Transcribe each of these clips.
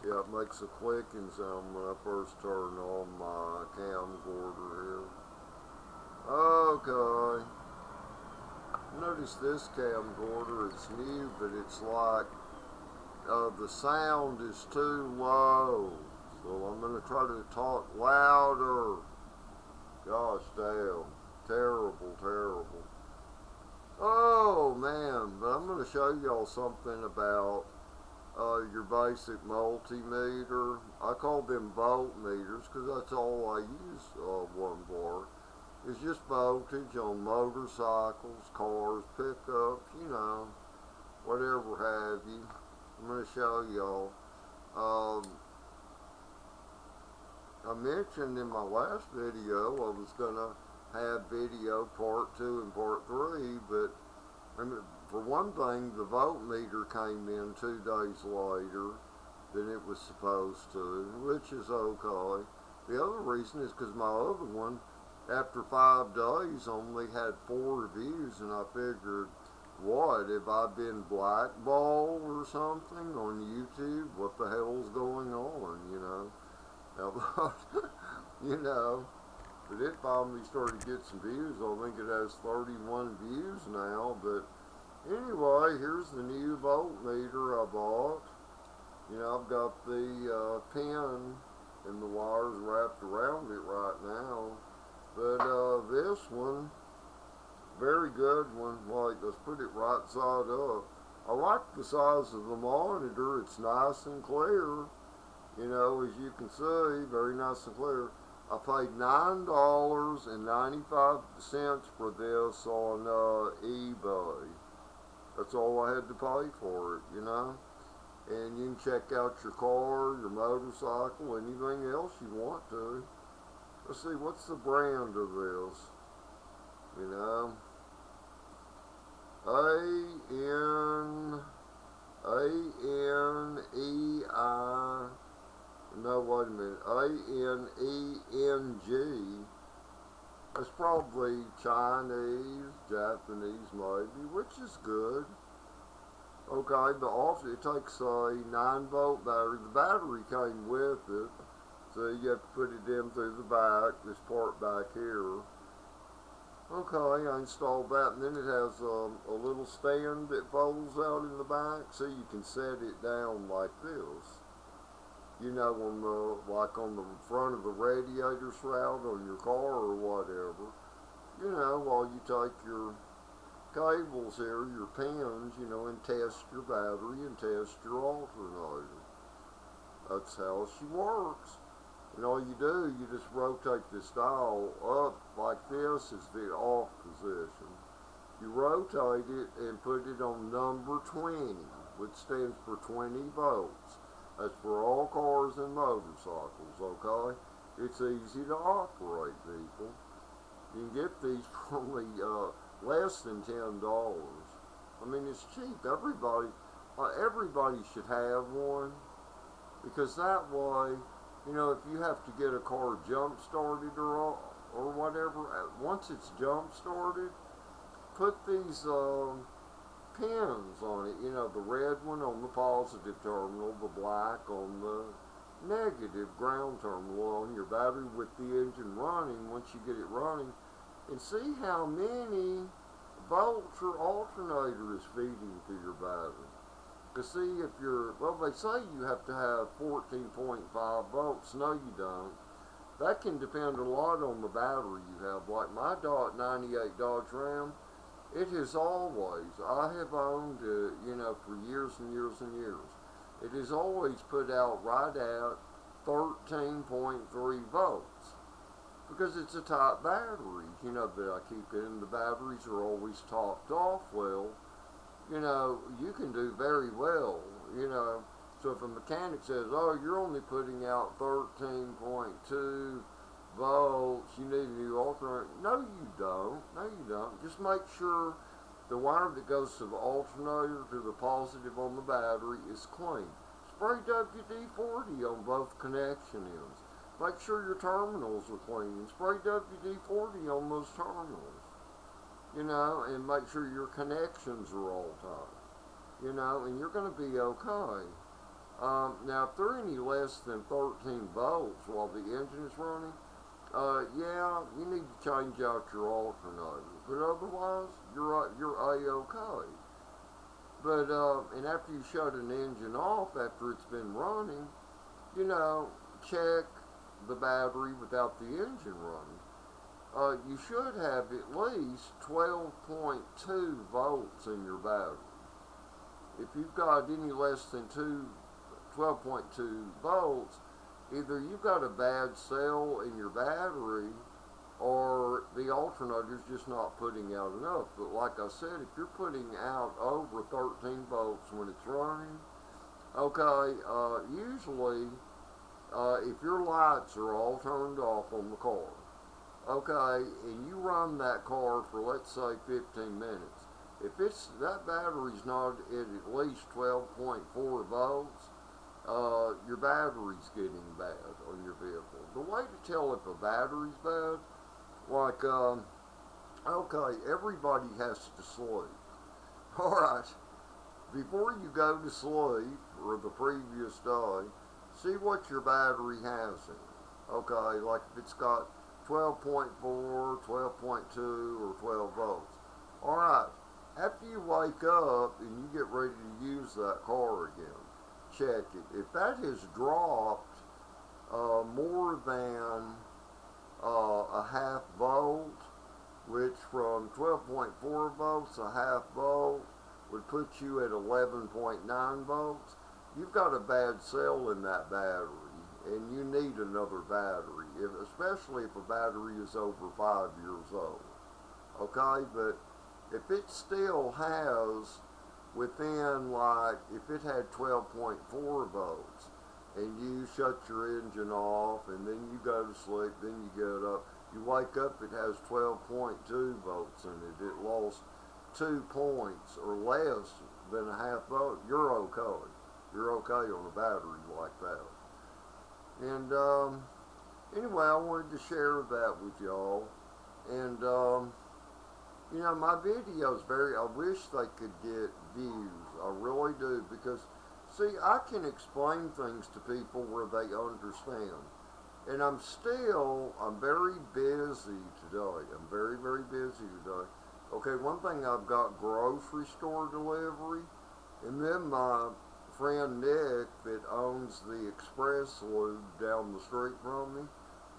Yeah, it makes a clicking sound when I first turn on my camcorder here. Okay. Notice this camcorder, it's new, but it's like the sound is too low. So I'm going to try to talk louder. Gosh damn. Terrible, terrible. Oh man, but I'm going to show y'all something about your basic multimeter. I call them voltmeters because that's all I use one for. It's just voltage on motorcycles, cars, pickups, whatever have you. I'm going to show y'all. Um, I mentioned in my last video I was going to have video part 2 and part 3, but for one thing, the voltmeter came in 2 days later than it was supposed to, which is okay. The other reason is because my other one, after 5 days, only had 4 reviews, and I figured, what, have I been blackballed or something on YouTube? What the hell's going on? you know, but it finally started to get some views. I think it has 31 views now, but anyway, here's the new voltmeter I bought. I've got the pin and the wires wrapped around it right now. But this one, very good one. Like, let's put it right side up. I like the size of the monitor. It's nice and clear. As you can see, very nice and clear. I paid $9.95 for this on eBay. That's all I had to pay for it. And you can check out your car, your motorcycle, anything else you want to. Let's see, what's the brand of this? You know, A-N, A-N-E-I, no, wait a minute, A-N-E-N-G. It's probably Chinese, Japanese maybe, which is good. Okay, but also it takes a 9-volt battery. The battery came with it, so you have to put it in through the back, this part back here. Okay, I installed that, and then it has a little stand that folds out in the back, so you can set it down like this. On the front of the radiator shroud on your car or whatever. While you take your cables here, your pins, and test your battery and test your alternator. That's how she works. And all you do, you just rotate this dial up like this is the off position. You rotate it and put it on number 20, which stands for 20 volts. That's for all cars and motorcycles, okay? It's easy to operate, people. You can get these for only less than $10. I mean, it's cheap. Everybody should have one, because that way, if you have to get a car jump started or whatever, once it's jump started, put these pins on it. The red one on the positive terminal, the black on the negative ground terminal on your battery with the engine running. Once you get it running, and see how many volts your alternator is feeding to your battery. To see if they say you have to have 14.5 volts. No, you don't. That can depend a lot on the battery you have. Like my 98 Dodge Ram, it has always, I have owned it, for years and years and years. It has always put out right at 13.3 volts. Because it's a top battery, that I keep in. The batteries are always topped off well. You can do very well, So if a mechanic says, oh, you're only putting out 13.2 volts, you need a new alternator. No, you don't. No, you don't. Just make sure the wire that goes to the alternator to the positive on the battery is clean. Spray WD-40 on both connection ends. Make sure your terminals are clean and spray WD-40 on those terminals. And make sure your connections are all tight. And you're going to be okay. Now, if they're any less than 13 volts while the engine is running, yeah, you need to change out your alternator. But otherwise, you're A-OK. But, and after you shut an engine off after it's been running, you know, check the battery without the engine running. You should have at least 12.2 volts in your battery. If you've got any less than 12.2 volts, either you've got a bad cell in your battery or the alternator's just not putting out enough. But like I said, if you're putting out over 13 volts when it's running, okay, usually if your lights are all turned off on the car, okay, and you run that car for, let's say, 15 minutes, if that battery's not at least 12.4 volts, your battery's getting bad on your vehicle. The way to tell if a battery's bad, like, okay, everybody has to sleep. Alright, before you go to sleep, or the previous day, see what your battery has in it. Okay, like if it's got 12.4, 12.2, or 12 volts. Alright, after you wake up and you get ready to use that car again, check it. If that has dropped more than a half volt, which from 12.4 volts, a half volt would put you at 11.9 volts, you've got a bad cell in that battery, and you need another battery, especially if a battery is over 5 years old. Okay, but if it still has within, like, if it had 12.4 volts, and you shut your engine off, and then you go to sleep, then you get up, you wake up, it has 12.2 volts in it, it lost 2 points or less than a half volt, you're okay. You're okay on a battery like that. And anyway, I wanted to share that with y'all. And you know, my videos I wish they could get views. I really do, because see, I can explain things to people where they understand. And I'm very busy today. I'm very, very busy today. Okay, one thing, I've got grocery store delivery, and then my friend Nick that owns the Express Loop down the street from me,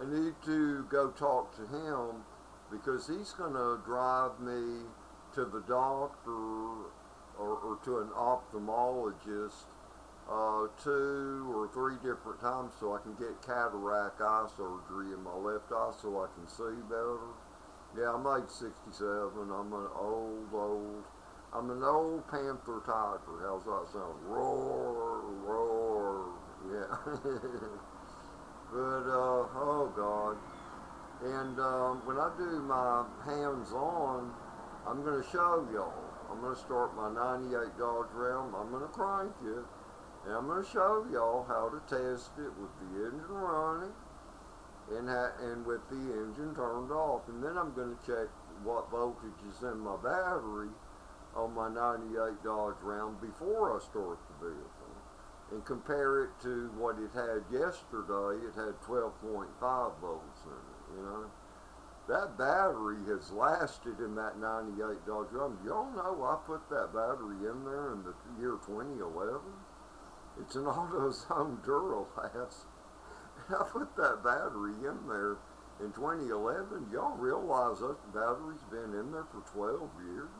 I need to go talk to him because he's going to drive me to the doctor or to an ophthalmologist 2 or 3 different times so I can get cataract eye surgery in my left eye so I can see better. Yeah, I'm age 67. I'm an old panther tiger. How's that sound? Roar, roar. Yeah. But, oh God. And when I do my hands-on, I'm going to show y'all. I'm going to start my 98 Dodge Ram. I'm going to crank it. And I'm going to show y'all how to test it with the engine running and with the engine turned off. And then I'm going to check what voltage is in my battery on my 98 Dodge Ram before I start the vehicle and compare it to what it had yesterday. It had 12.5 volts in it, you know. That battery has lasted in that 98 Dodge Ram. Y'all know I put that battery in there in the year 2011. It's an AutoZone Duralast. I put that battery in there in 2011. Y'all realize that battery's been in there for 12 years?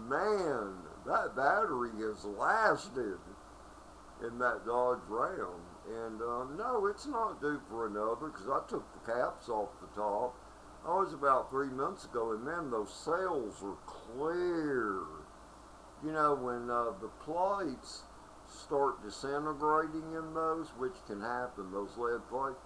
Man, that battery has lasted in that Dodge Ram. And no, it's not due for another, because I took the caps off the top. I was about 3 months ago, and man, those cells are clear. You know, when the plates start disintegrating in those, which can happen, those lead plates,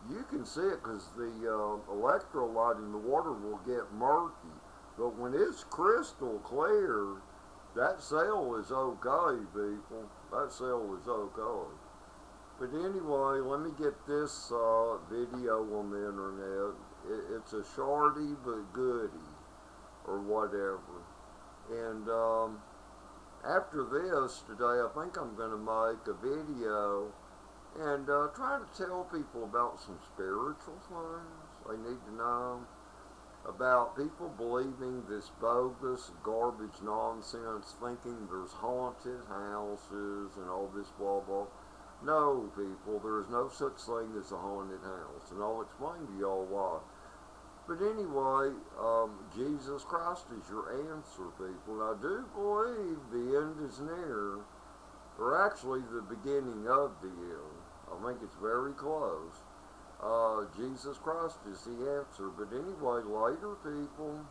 you can see it because the electrolyte in the water will get murky. But when it's crystal clear, that cell is okay, people. That cell is okay. But anyway, let me get this video on the internet. It's a shardy but goody, or whatever. And after this today, I think I'm going to make a video and try to tell people about some spiritual things they need to know about people believing this bogus garbage nonsense, thinking there's haunted houses and all this blah blah. No, people, there is no such thing as a haunted house, and I'll explain to y'all why. But anyway, Jesus Christ is your answer, people. And I do believe the end is near, or actually the beginning of the end. I think it's very close. Jesus Christ is the answer. But anyway, later, people.